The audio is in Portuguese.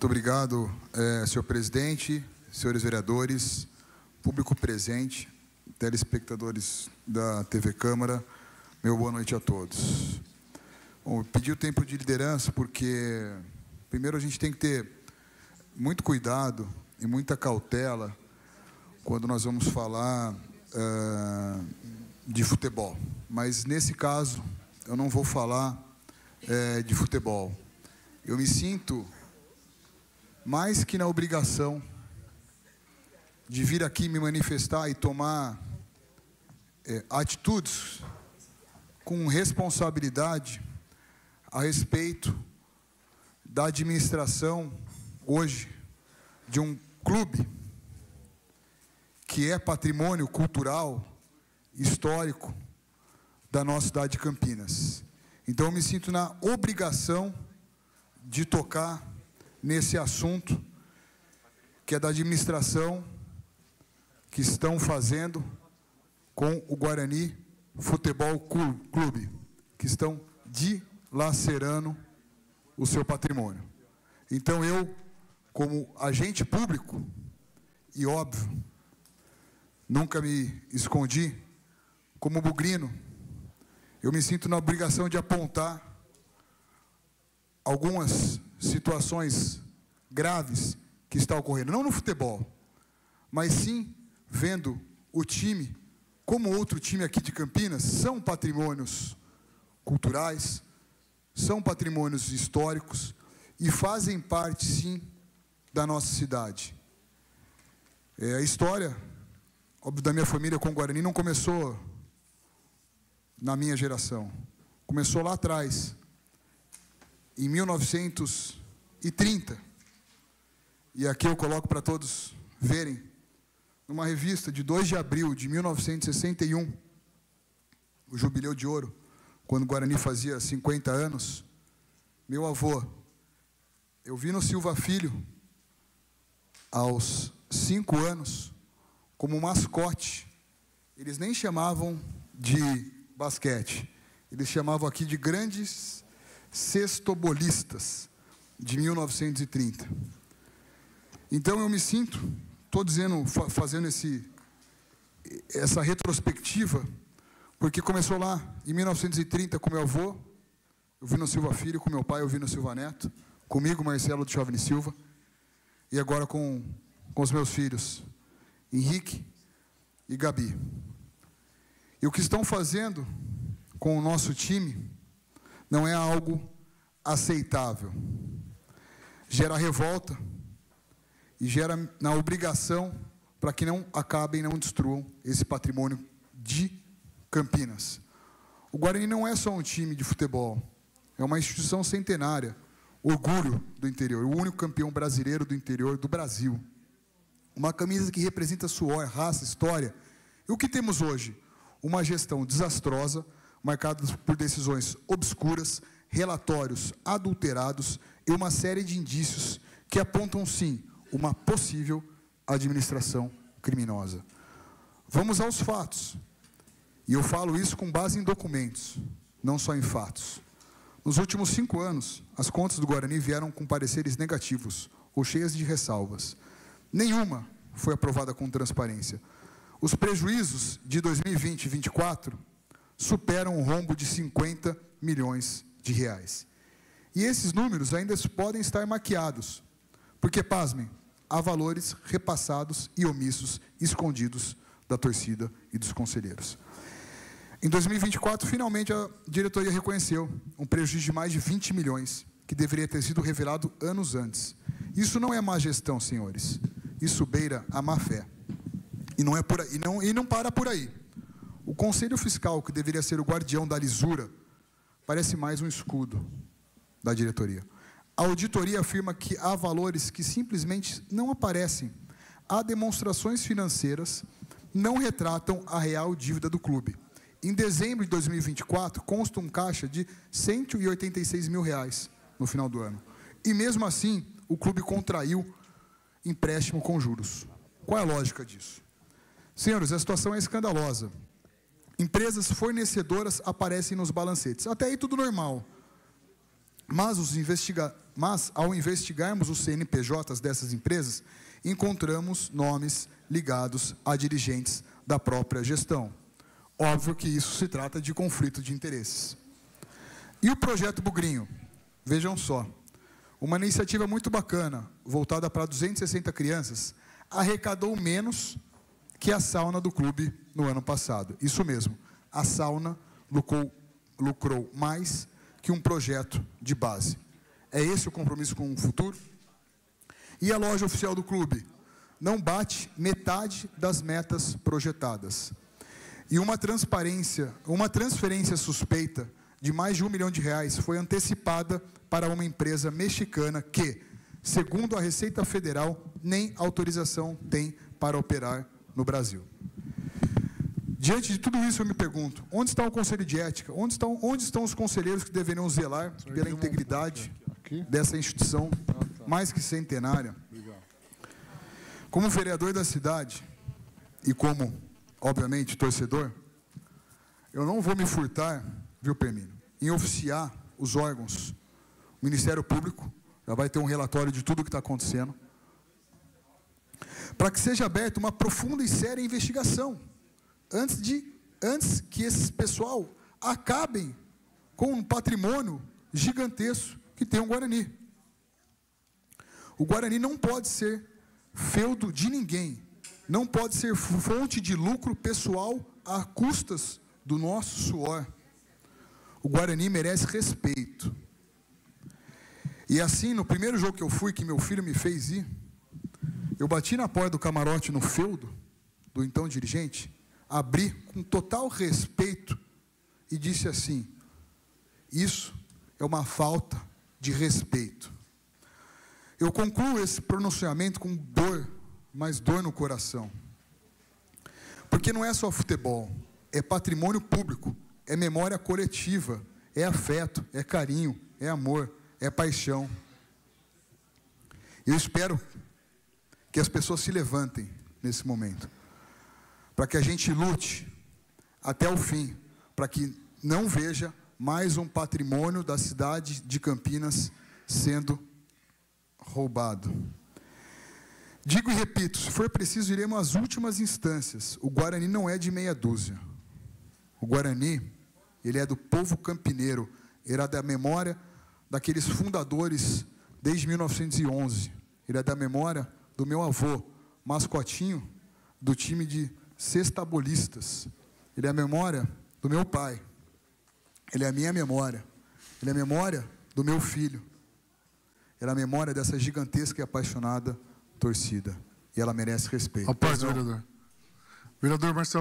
Muito obrigado, senhor presidente, senhores vereadores, público presente, telespectadores da TV Câmara, meu boa noite a todos. Bom, eu pedi o tempo de liderança porque, primeiro, a gente tem que ter muito cuidado e muita cautela quando nós vamos falar de futebol. Mas, nesse caso, eu não vou falar de futebol. Eu me sinto mais que na obrigação de vir aqui me manifestar e tomar atitudes com responsabilidade a respeito da administração hoje de um clube que é patrimônio cultural, histórico da nossa cidade de Campinas. Então, eu me sinto na obrigação de tocar nesse assunto que é da administração que estão fazendo com o Guarani Futebol Clube, que estão dilacerando o seu patrimônio. Então, eu, como agente público, e óbvio, nunca me escondi, como bugrino, eu me sinto na obrigação de apontar algumas situações graves que estão ocorrendo, não no futebol, mas sim vendo o time, como outro time aqui de Campinas, são patrimônios culturais, são patrimônios históricos e fazem parte, sim, da nossa cidade. A história, óbvio, da minha família com o Guarani não começou na minha geração, começou lá atrás, em 1930, e aqui eu coloco para todos verem, numa revista de 2 de abril de 1961, o Jubileu de Ouro, quando o Guarani fazia 50 anos, meu avô, Elvino Silva Filho, aos 5 anos, como mascote, eles nem chamavam de basquete, eles chamavam aqui de grandes sextobolistas, de 1930. Então, eu me sinto, estou dizendo, fazendo essa retrospectiva, porque começou lá, em 1930, com meu avô, Elvino Silva Filho, com meu pai, Elvino Silva Neto, comigo, Marcelo de Chauvini Silva, e agora com os meus filhos, Henrique e Gabi. E o que estão fazendo com o nosso time não é algo aceitável. Gera revolta e gera na obrigação para que não acabem, não destruam esse patrimônio de Campinas. O Guarani não é só um time de futebol, é uma instituição centenária, orgulho do interior, o único campeão brasileiro do interior do Brasil. Uma camisa que representa suor, raça, história. E o que temos hoje? Uma gestão desastrosa, marcada por decisões obscuras, relatórios adulterados e uma série de indícios que apontam, sim, uma possível administração criminosa. Vamos aos fatos. E eu falo isso com base em documentos, não só em fatos. Nos últimos 5 anos, as contas do Guarani vieram com pareceres negativos ou cheias de ressalvas. Nenhuma foi aprovada com transparência. Os prejuízos de 2020 e 2024 superam o rombo de 50 milhões de reais. E esses números ainda podem estar maquiados, porque, pasmem, há valores repassados e omissos, escondidos da torcida e dos conselheiros. Em 2024, finalmente, a diretoria reconheceu um prejuízo de mais de 20 milhões, que deveria ter sido revelado anos antes. Isso não é má gestão, senhores. Isso beira a má-fé. E não é por aí, não para por aí. O Conselho Fiscal, que deveria ser o guardião da lisura, parece mais um escudo da diretoria. A auditoria afirma que há valores que simplesmente não aparecem. Há demonstrações financeiras, não retratam a real dívida do clube. Em dezembro de 2024, consta um caixa de R$ 186 mil no final do ano. E mesmo assim, o clube contraiu empréstimo com juros. Qual é a lógica disso? Senhores, a situação é escandalosa. Empresas fornecedoras aparecem nos balancetes. Até aí tudo normal. Mas ao investigarmos os CNPJs dessas empresas, encontramos nomes ligados a dirigentes da própria gestão. Óbvio que isso se trata de conflito de interesses. E o Projeto Bugrinho? Vejam só, uma iniciativa muito bacana, voltada para 260 crianças, arrecadou menos que a sauna do clube no ano passado. Isso mesmo, a sauna lucrou mais que um projeto de base. É esse o compromisso com o futuro? E a loja oficial do clube? Não bate metade das metas projetadas. E uma transferência suspeita de mais de R$1 milhão foi antecipada para uma empresa mexicana que, segundo a Receita Federal, nem autorização tem para operar no Brasil. Diante de tudo isso, eu me pergunto, onde está o Conselho de Ética? Onde estão os conselheiros que deveriam zelar pela integridade dessa instituição mais que centenária? Como vereador da cidade e como, obviamente, torcedor, eu não vou me furtar, viu, Permino, em oficiar os órgãos. O Ministério Público já vai ter um relatório de tudo o que está acontecendo, para que seja aberta uma profunda e séria investigação, antes que esse pessoal acabem com um patrimônio gigantesco que tem o Guarani. O Guarani não pode ser feudo de ninguém, não pode ser fonte de lucro pessoal a custas do nosso suor. O Guarani merece respeito. E assim, no primeiro jogo que eu fui, que meu filho me fez ir, eu bati na porta do camarote no feudo do então dirigente, abri com total respeito e disse assim: isso é uma falta de respeito. Eu concluo esse pronunciamento com dor, mas dor no coração. Porque não é só futebol, é patrimônio público, é memória coletiva, é afeto, é carinho, é amor, é paixão. Eu espero que as pessoas se levantem nesse momento, para que a gente lute até o fim, para que não veja mais um patrimônio da cidade de Campinas sendo roubado. Digo e repito, se for preciso, iremos às últimas instâncias. O Guarani não é de meia dúzia. O Guarani, ele é do povo campineiro, ele é da memória daqueles fundadores desde 1911. Ele é da memória do meu avô, mascotinho do time de sextabolistas. Ele é a memória do meu pai. Ele é a minha memória. Ele é a memória do meu filho. Ele é a memória dessa gigantesca e apaixonada torcida. E ela merece respeito. Após, vereador. Vereador Marcelo.